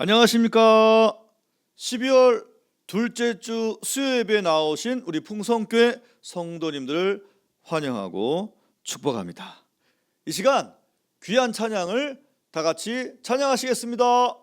안녕하십니까. 12월 둘째 주 수요예배에 나오신 우리 풍성교회 성도님들을 환영하고 축복합니다. 이 시간 귀한 찬양을 다 같이 찬양하시겠습니다.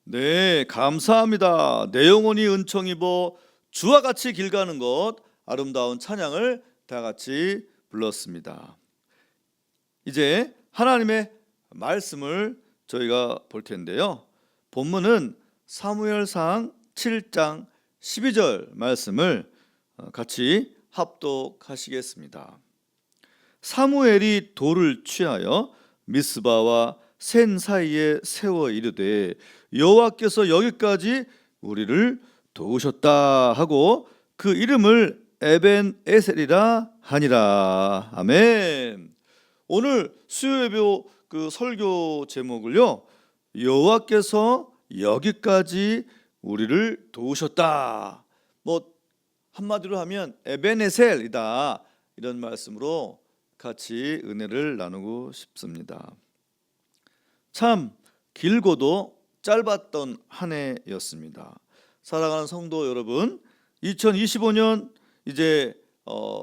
네, 감사합니다. 내 영혼이 은총 입어 주와 같이 길 가는 것, 아름다운 찬양을 다 같이 불렀습니다. 이제 하나님의 말씀을 저희가 볼 텐데요. 본문은 사무엘상 7장 12절 말씀을 같이 합독하시겠습니다. 사무엘이 돌을 취하여 미스바와 센 사이에 세워 이르되 여호와께서 여기까지 우리를 도우셨다 하고 그 이름을 에벤에셀이라 하니라. 아멘. 오늘 수요예배 그 설교 제목을요, 여호와께서 여기까지 우리를 도우셨다. 뭐 한마디로 하면 에벤에셀이다, 이런 말씀으로 같이 은혜를 나누고 싶습니다. 참 길고도 짧았던 한 해였습니다. 사랑하는 성도 여러분, 2025년 이제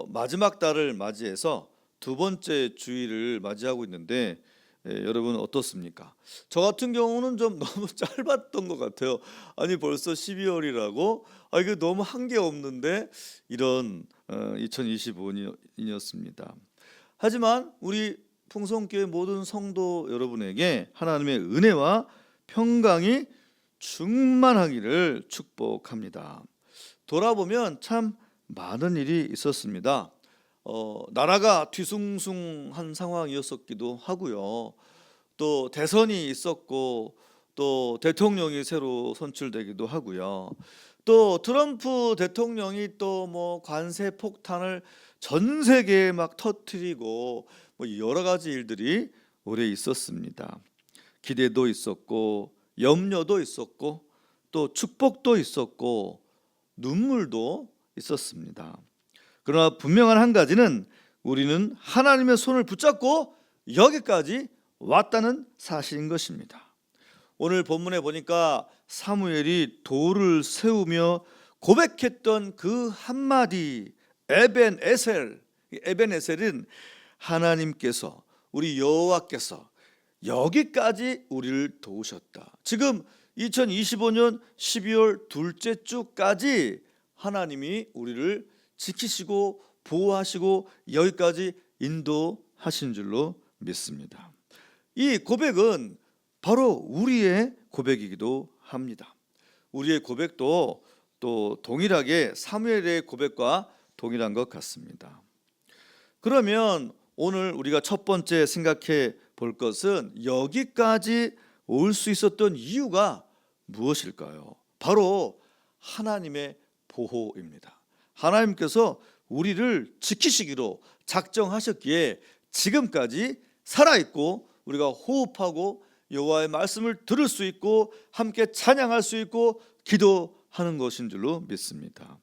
마지막 달을 맞이해서 두 번째 주일을 맞이하고 있는데 여러분 어떻습니까? 저 같은 경우는 좀 너무 짧았던 것 같아요. 아니 벌써 12월이라고? 이거 너무 한계 없는데, 이런 2025년이었습니다. 하지만 우리 풍성교회 모든 성도 여러분에게 하나님의 은혜와 평강이 충만하기를 축복합니다. 돌아보면 참 많은 일이 있었습니다. 나라가 뒤숭숭한 상황이었었기도 하고요. 또 대선이 있었고 또 대통령이 새로 선출되기도 하고요. 또 트럼프 대통령이 또 뭐 관세 폭탄을 전 세계에 막 터뜨리고 뭐 여러 가지 일들이 오래 있었습니다. 기대도 있었고 염려도 있었고 또 축복도 있었고 눈물도 있었습니다. 그러나 분명한 한 가지는 우리는 하나님의 손을 붙잡고 여기까지 왔다는 사실인 것입니다. 오늘 본문에 보니까 사무엘이 돌을 세우며 고백했던 그 한마디 에벤에셀은 하나님께서 우리 여호와께서 여기까지 우리를 도우셨다. 지금 2025년 12월 둘째 주까지 하나님이 우리를 지키시고 보호하시고 여기까지 인도하신 줄로 믿습니다. 이 고백은 바로 우리의 고백이기도 합니다. 우리의 고백도 또 동일하게 사무엘의 고백과 동일한 것 같습니다. 그러면 오늘 우리가 첫 번째 생각해 볼 것은 여기까지 올 수 있었던 이유가 무엇일까요? 바로 하나님의 보호입니다. 하나님께서 우리를 지키시기로 작정하셨기에 지금까지 살아있고 우리가 호흡하고 여호와의 말씀을 들을 수 있고 함께 찬양할 수 있고 기도하는 것인 줄로 믿습니다.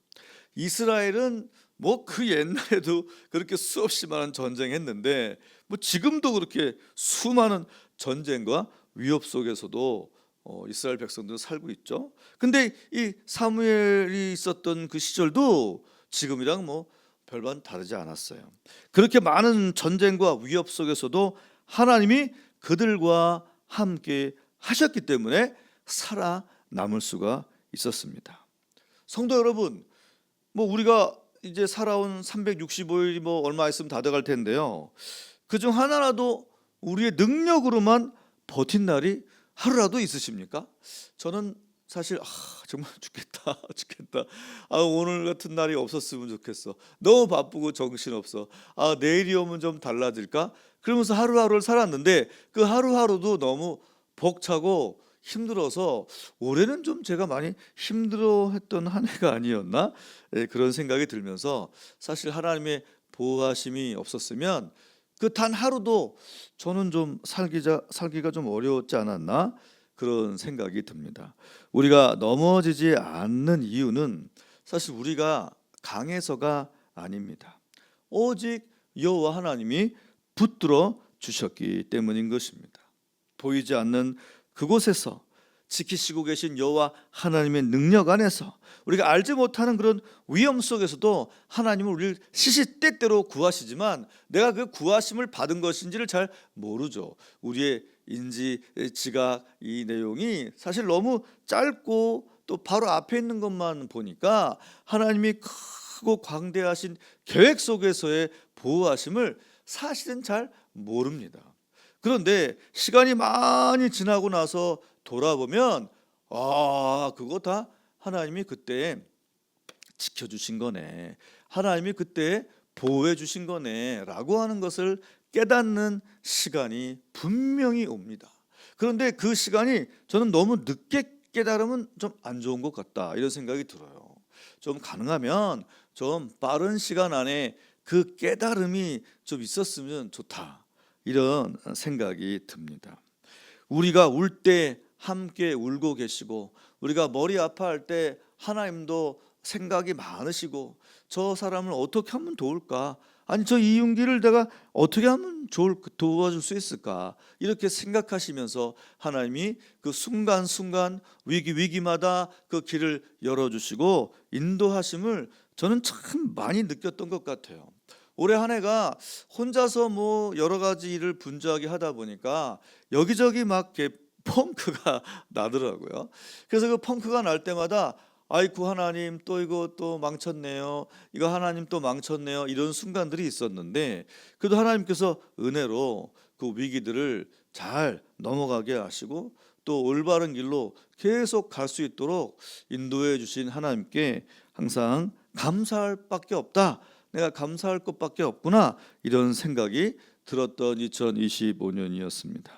이스라엘은 뭐 그 옛날에도 그렇게 수없이 많은 전쟁했는데 뭐 지금도 그렇게 수많은 전쟁과 위협 속에서도 이스라엘 백성들은 살고 있죠. 근데 이 사무엘이 있었던 그 시절도 지금이랑 뭐 별반 다르지 않았어요. 그렇게 많은 전쟁과 위협 속에서도 하나님이 그들과 함께 하셨기 때문에 살아남을 수가 있었습니다. 성도 여러분, 뭐 우리가 이제 살아온 365일이 뭐 얼마 있으면 다 돼갈 텐데요. 그중 하나라도 우리의 능력으로만 버틴 날이 하루라도 있으십니까? 저는 사실 정말 죽겠다. 오늘 같은 날이 없었으면 좋겠어. 너무 바쁘고 정신없어. 내일이 오면 좀 달라질까? 그러면서 하루하루를 살았는데 그 하루하루도 너무 벅차고 힘들어서 올해는 좀 제가 많이 힘들어했던 한 해가 아니었나? 그런 생각이 들면서 사실 하나님의 보호하심이 없었으면 그 단 하루도 저는 좀 살기가 좀 어려웠지 않았나? 그런 생각이 듭니다. 우리가 넘어지지 않는 이유는 사실 우리가 강해서가 아닙니다. 오직 여호와 하나님이 붙들어 주셨기 때문인 것입니다. 보이지 않는 그곳에서 지키시고 계신 여호와 하나님의 능력 안에서 우리가 알지 못하는 그런 위험 속에서도 하나님은 우리를 시시때때로 구하시지만 내가 그 구하심을 받은 것인지를 잘 모르죠. 우리의 인지 지각 이 내용이 사실 너무 짧고 또 바로 앞에 있는 것만 보니까 하나님이 크고 광대하신 계획 속에서의 보호하심을 사실은 잘 모릅니다. 그런데 시간이 많이 지나고 나서 돌아보면 그거 다 하나님이 그때 지켜주신 거네, 하나님이 그때 보호해 주신 거네 라고 하는 것을 깨닫는 시간이 분명히 옵니다. 그런데 그 시간이 저는 너무 늦게 깨달으면 좀 안 좋은 것 같다 이런 생각이 들어요. 좀 가능하면 좀 빠른 시간 안에 그 깨달음이 좀 있었으면 좋다 이런 생각이 듭니다. 우리가 울 때 함께 울고 계시고 우리가 머리 아파할 때 하나님도 생각이 많으시고 저 사람을 어떻게 하면 도울까? 아니 저 이윤기를 내가 어떻게 하면 도와줄 수 있을까? 이렇게 생각하시면서 하나님이 그 순간순간 위기마다 그 길을 열어주시고 인도하심을 저는 참 많이 느꼈던 것 같아요. 올해 한 해가 혼자서 뭐 여러 가지 일을 분주하게 하다 보니까 여기저기 막 이렇게 펑크가 나더라고요. 그래서 그 펑크가 날 때마다 아이쿠 하나님 또 이거 또 망쳤네요. 이거 하나님 또 망쳤네요. 이런 순간들이 있었는데 그래도 하나님께서 은혜로 그 위기들을 잘 넘어가게 하시고 또 올바른 길로 계속 갈 수 있도록 인도해 주신 하나님께 항상 감사할 밖에 없다. 내가 감사할 것밖에 없구나. 이런 생각이 들었던 2025년이었습니다.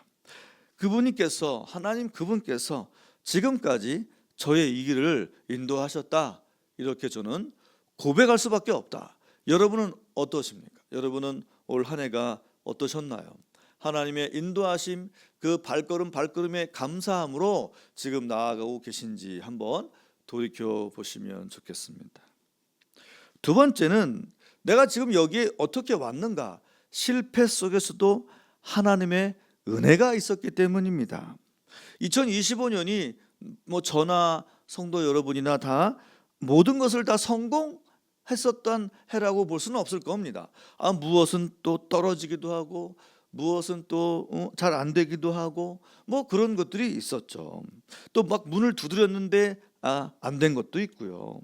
하나님 그분께서 지금까지 저의 이 길을 인도하셨다. 이렇게 저는 고백할 수밖에 없다. 여러분은 어떠십니까? 여러분은 올 한 해가 어떠셨나요? 하나님의 인도하심, 그 발걸음에 감사함으로 지금 나아가고 계신지 한번 돌이켜 보시면 좋겠습니다. 두 번째는 내가 지금 여기에 어떻게 왔는가? 실패 속에서도 하나님의 은혜가 있었기 때문입니다. 2025년이 저나 성도 여러분이나 다 모든 것을 다 성공했었던 해라고 볼 수는 없을 겁니다. 무엇은 또 떨어지기도 하고 무엇은 또 잘 안 되기도 하고 그런 것들이 있었죠. 또 막 문을 두드렸는데 안 된 것도 있고요.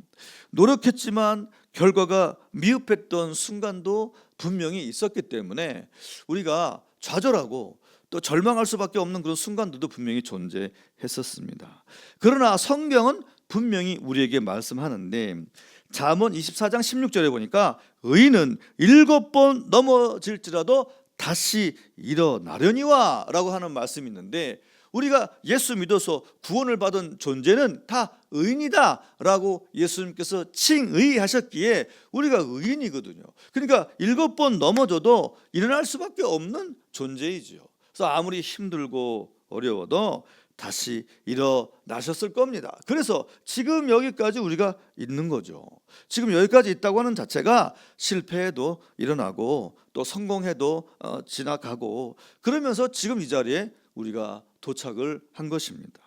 노력했지만 결과가 미흡했던 순간도 분명히 있었기 때문에 우리가 좌절하고 또 절망할 수밖에 없는 그런 순간들도 분명히 존재했었습니다. 그러나 성경은 분명히 우리에게 말씀하는데 잠언 24장 16절에 보니까 의인은 7번 넘어질지라도 다시 일어나려니와 라고 하는 말씀이 있는데 우리가 예수 믿어서 구원을 받은 존재는 다 의인이다 라고 예수님께서 칭의하셨기에 우리가 의인이거든요. 그러니까 7번 넘어져도 일어날 수밖에 없는 존재이지요. 그래서 아무리 힘들고 어려워도 다시 일어나셨을 겁니다. 그래서 지금 여기까지 우리가 있는 거죠. 지금 여기까지 있다고 하는 자체가 실패해도 일어나고 또 성공해도 지나가고 그러면서 지금 이 자리에 우리가 도착을 한 것입니다.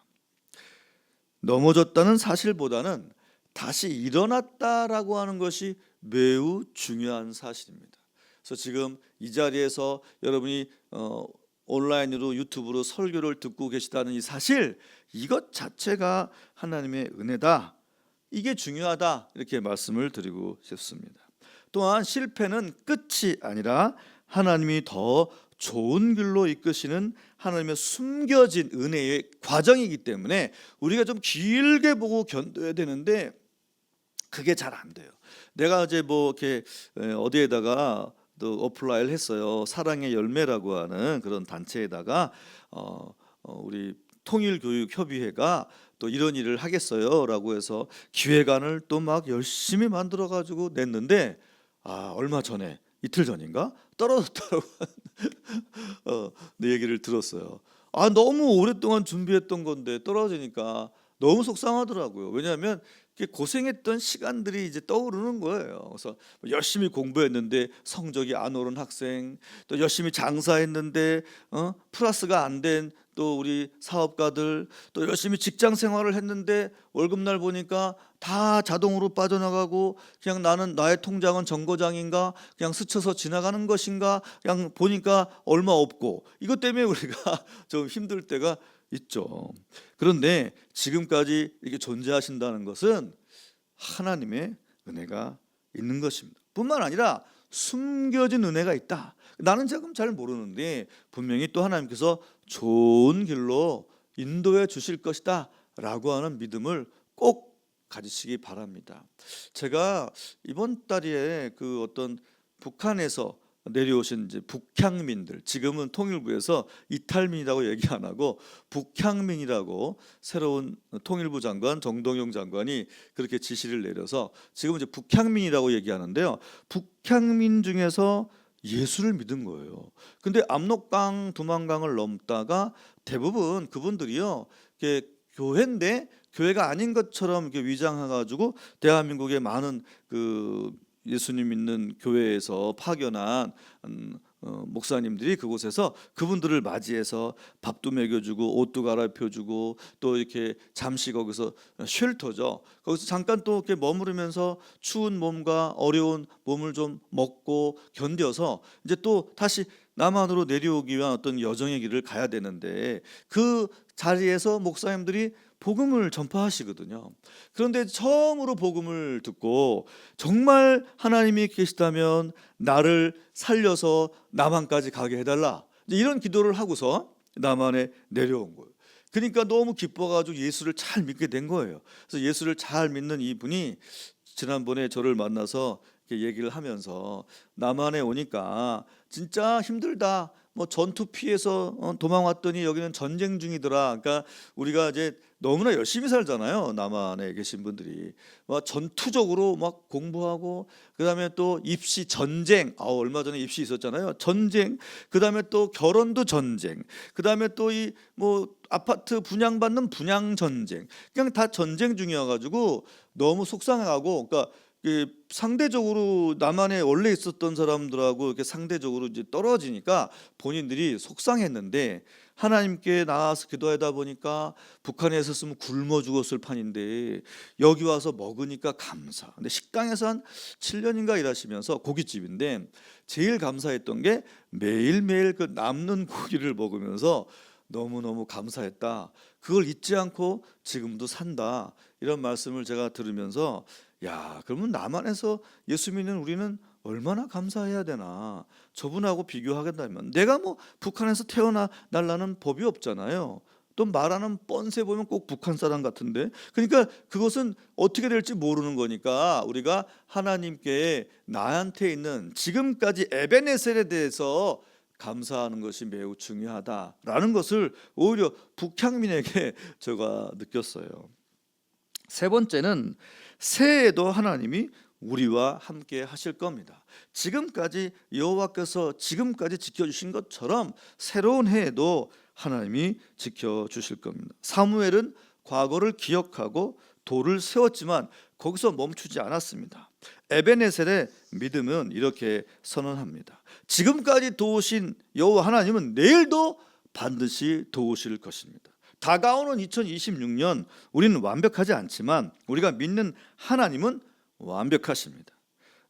넘어졌다는 사실보다는 다시 일어났다라고 하는 것이 매우 중요한 사실입니다. 그래서 지금 이 자리에서 여러분이 온라인으로 유튜브로 설교를 듣고 계시다는 이 사실, 이것 자체가 하나님의 은혜다. 이게 중요하다. 이렇게 말씀을 드리고 싶습니다. 또한 실패는 끝이 아니라 하나님이 더 좋은 길로 이끄시는 하나님의 숨겨진 은혜의 과정이기 때문에 우리가 좀 길게 보고 견뎌야 되는데 그게 잘 안 돼요. 내가 이제 이렇게 어디에다가 또 어플라이를 했어요. 사랑의 열매라고 하는 그런 단체에다가 우리 통일교육협의회가 또 이런 일을 하겠어요라고 해서 기획안을 또 막 열심히 만들어 가지고 냈는데 얼마 전에 이틀 전인가 떨어졌다고 내 얘기를 들었어요. 너무 오랫동안 준비했던 건데 떨어지니까 너무 속상하더라고요. 왜냐하면 고생했던 시간들이 이제 떠오르는 거예요. 그래서 열심히 공부했는데 성적이 안 오른 학생, 또 열심히 장사했는데 플러스가 안 된 또 우리 사업가들, 또 열심히 직장 생활을 했는데 월급날 보니까 다 자동으로 빠져나가고 그냥 나는 나의 통장은 정거장인가 그냥 스쳐서 지나가는 것인가 그냥 보니까 얼마 없고 이것 때문에 우리가 좀 힘들 때가 있죠. 그런데 지금까지 이렇게 존재하신다는 것은 하나님의 은혜가 있는 것입니다. 뿐만 아니라 숨겨진 은혜가 있다. 나는 지금 잘 모르는데 분명히 또 하나님께서 좋은 길로 인도해 주실 것이다 라고 하는 믿음을 꼭 가지시기 바랍니다. 제가 이번 달에 그 어떤 북한에서 내려오신 이제 북향민들, 지금은 통일부에서 이탈민이라고 얘기 안 하고 북향민이라고 새로운 통일부 장관 정동영 장관이 그렇게 지시를 내려서 지금 이제 북향민이라고 얘기하는데요. 북향민 중에서 예수를 믿은 거예요. 근데 압록강, 두만강을 넘다가 대부분 그분들이요, 이게 교회인데 교회가 아닌 것처럼 이렇게 위장해가지고 대한민국의 많은 그 예수님 믿는 교회에서 파견한 목사님들이 그곳에서 그분들을 맞이해서 밥도 먹여주고 옷도 갈아입혀주고 또 이렇게 잠시 거기서 쉘터죠. 거기서 잠깐 또 이렇게 머무르면서 추운 몸과 어려운 몸을 좀 먹고 견뎌서 이제 또 다시 남한으로 내려오기 위한 어떤 여정의 길을 가야 되는데 그 자리에서 목사님들이 복음을 전파하시거든요. 그런데 처음으로 복음을 듣고 정말 하나님이 계시다면 나를 살려서 남한까지 가게 해달라, 이런 기도를 하고서 남한에 내려온 거예요. 그러니까 너무 기뻐가지고 예수를 잘 믿게 된 거예요. 그래서 예수를 잘 믿는 이분이 지난번에 저를 만나서 이렇게 얘기를 하면서 남한에 오니까 진짜 힘들다. 뭐 전투 피해서 도망왔더니 여기는 전쟁 중이더라. 그러니까 우리가 이제 너무나 열심히 살잖아요. 남한에 계신 분들이 막 전투적으로 막 공부하고, 그다음에 또 입시 전쟁. 얼마 전에 입시 있었잖아요. 전쟁. 그다음에 또 결혼도 전쟁. 그다음에 또 이 뭐 아파트 분양받는 분양 전쟁. 그냥 다 전쟁 중이어가지고 너무 속상해하고, 그러니까 상대적으로 남한에 원래 있었던 사람들하고 이렇게 상대적으로 이제 떨어지니까 본인들이 속상했는데, 하나님께 나와서 기도하다 보니까 북한에 있었으면 굶어 죽었을 판인데 여기 와서 먹으니까 감사. 근데 식당에서 한 7년인가 일하시면서, 고깃집인데 제일 감사했던 게 매일매일 그 남는 고기를 먹으면서 너무너무 감사했다. 그걸 잊지 않고 지금도 산다. 이런 말씀을 제가 들으면서, 야, 그러면 남한에서 예수 믿는 우리는 얼마나 감사해야 되나. 저분하고 비교하겠다면 내가 뭐 북한에서 태어나달라는 법이 없잖아요. 또 말하는 뻔세 보면 꼭 북한 사람 같은데. 그러니까 그것은 어떻게 될지 모르는 거니까 우리가 하나님께 나한테 있는 지금까지 에베네셀에 대해서 감사하는 것이 매우 중요하다라는 것을 오히려 북향민에게 제가 느꼈어요. 세 번째는 새해에도 하나님이 우리와 함께 하실 겁니다. 지금까지 여호와께서 지금까지 지켜주신 것처럼 새로운 해에도 하나님이 지켜주실 겁니다. 사무엘은 과거를 기억하고 돌을 세웠지만 거기서 멈추지 않았습니다. 에베네셀의 믿음은 이렇게 선언합니다. 지금까지 도우신 여호와 하나님은 내일도 반드시 도우실 것입니다. 다가오는 2026년, 우리는 완벽하지 않지만 우리가 믿는 하나님은 완벽하십니다.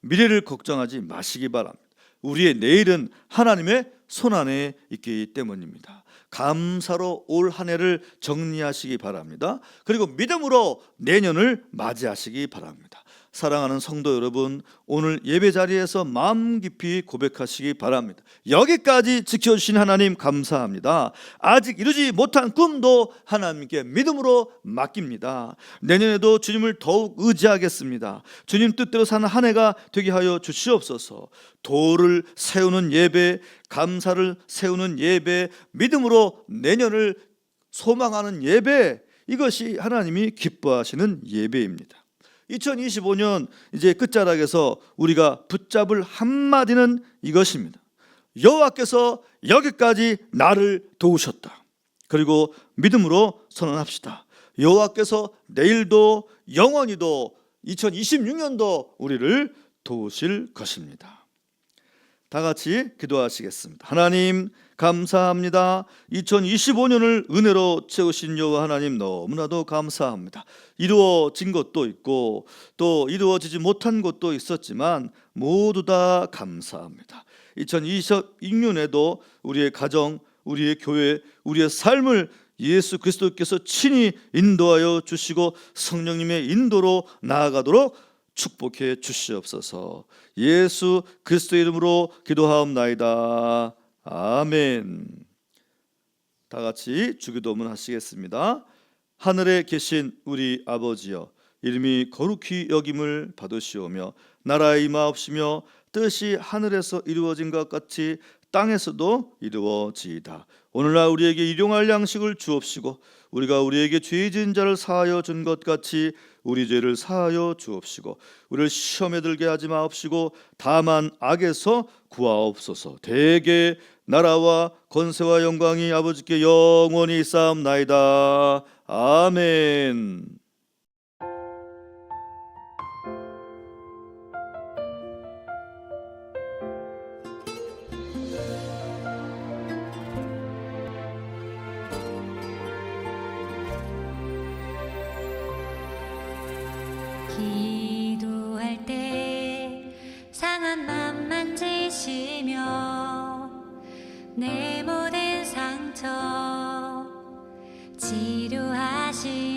미래를 걱정하지 마시기 바랍니다. 우리의 내일은 하나님의 손안에 있기 때문입니다. 감사로 올 한 해를 정리하시기 바랍니다. 그리고 믿음으로 내년을 맞이하시기 바랍니다. 사랑하는 성도 여러분, 오늘 예배 자리에서 마음 깊이 고백하시기 바랍니다. 여기까지 지켜주신 하나님 감사합니다. 아직 이루지 못한 꿈도 하나님께 믿음으로 맡깁니다. 내년에도 주님을 더욱 의지하겠습니다. 주님 뜻대로 사는 한 해가 되게 하여 주시옵소서. 도를 세우는 예배, 감사를 세우는 예배, 믿음으로 내년을 소망하는 예배, 이것이 하나님이 기뻐하시는 예배입니다. 2025년 이제 끝자락에서 우리가 붙잡을 한마디는 이것입니다. 여호와께서 여기까지 나를 도우셨다. 그리고 믿음으로 선언합시다. 여호와께서 내일도 영원히도 2026년도 우리를 도우실 것입니다. 다 같이 기도하시겠습니다. 하나님 감사합니다. 2025년을 은혜로 채우신 여호와 하나님 너무나도 감사합니다. 이루어진 것도 있고 또 이루어지지 못한 것도 있었지만 모두 다 감사합니다. 2026년에도 우리의 가정, 우리의 교회, 우리의 삶을 예수 그리스도께서 친히 인도하여 주시고 성령님의 인도로 나아가도록 축복해 주시옵소서. 예수 그리스도의 이름으로 기도하옵나이다. 아멘. 다 같이 주기도문 하시겠습니다. 하늘에 계신 우리 아버지여, 이름이 거룩히 여김을 받으시오며 나라의 임하옵시며 뜻이 하늘에서 이루어진 것 같이 땅에서도 이루어지이다. 오늘날 우리에게 일용할 양식을 주옵시고 우리가 우리에게 죄 지은 자를 사하여 준 것 같이 우리 죄를 사하여 주옵시고 우리를 시험에 들게 하지 마옵시고 다만 악에서 구하옵소서. 대개 나라와 권세와 영광이 아버지께 영원히 있사옵나이다. 아멘. 기도할 때 상한 맘 만지시며 내 모든 상처 치료하시네.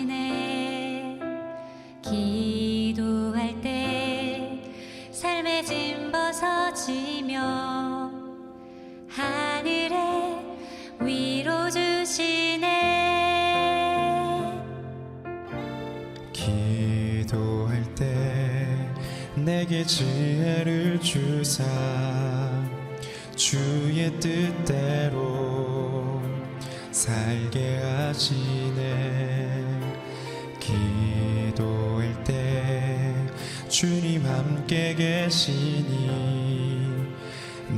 기도할 때 삶의 짐 벗어지며 하늘에 위로 주시네. 기도할 때 내게 지혜를 주사 주의 뜻대로 살게 하시네. 기도할 때 주님 함께 계시니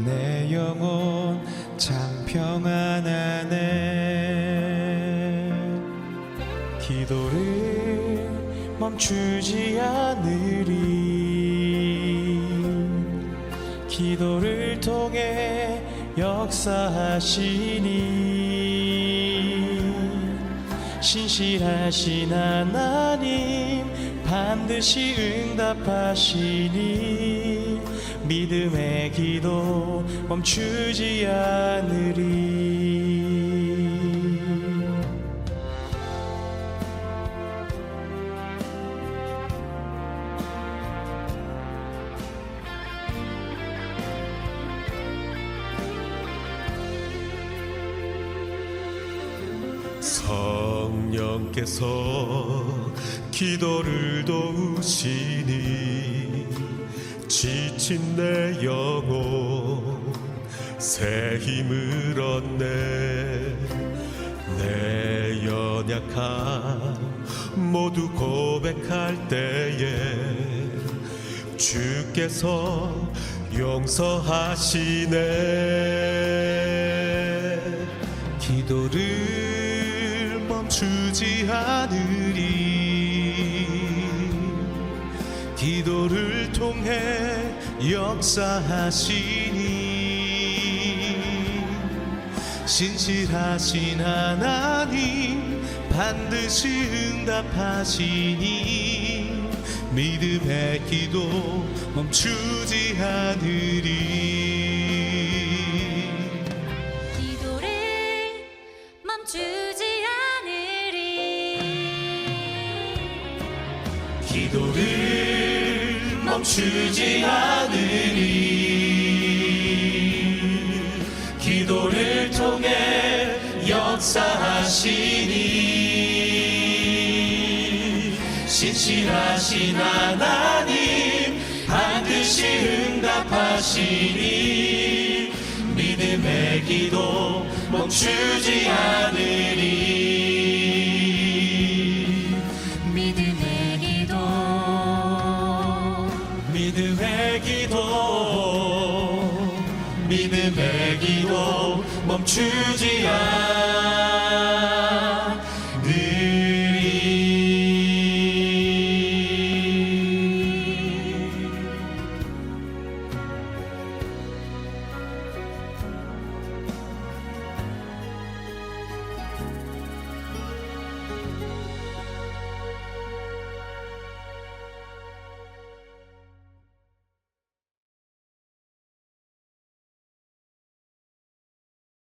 내 영혼 참 평안하네. 기도를 멈추지 않으리. 기도를 통해 역사하시니 신실하신 하나님 반드시 응답하시니 믿음의 기도 멈추지 않으리. 성령께서 기도를 도우시니 지친 내 영혼 새 힘을 얻네. 내 연약함 모두 고백할 때에 주께서 용서하시네. 기도를 멈추지 않으리. 기도를 통해 역사하시니 신실하신 하나님 반드시 응답하시니 믿음의 기도 멈추지 않으리. 멈추지 않으리. 기도를 멈추지 않으리. 기도를 통해 역사하시니 신실하신 하나님 반드시 응답하시니 믿음의 기도 멈추지 않으리. 믿음의 기도 믿음의 기도 믿음의 기도 멈추지 않으리.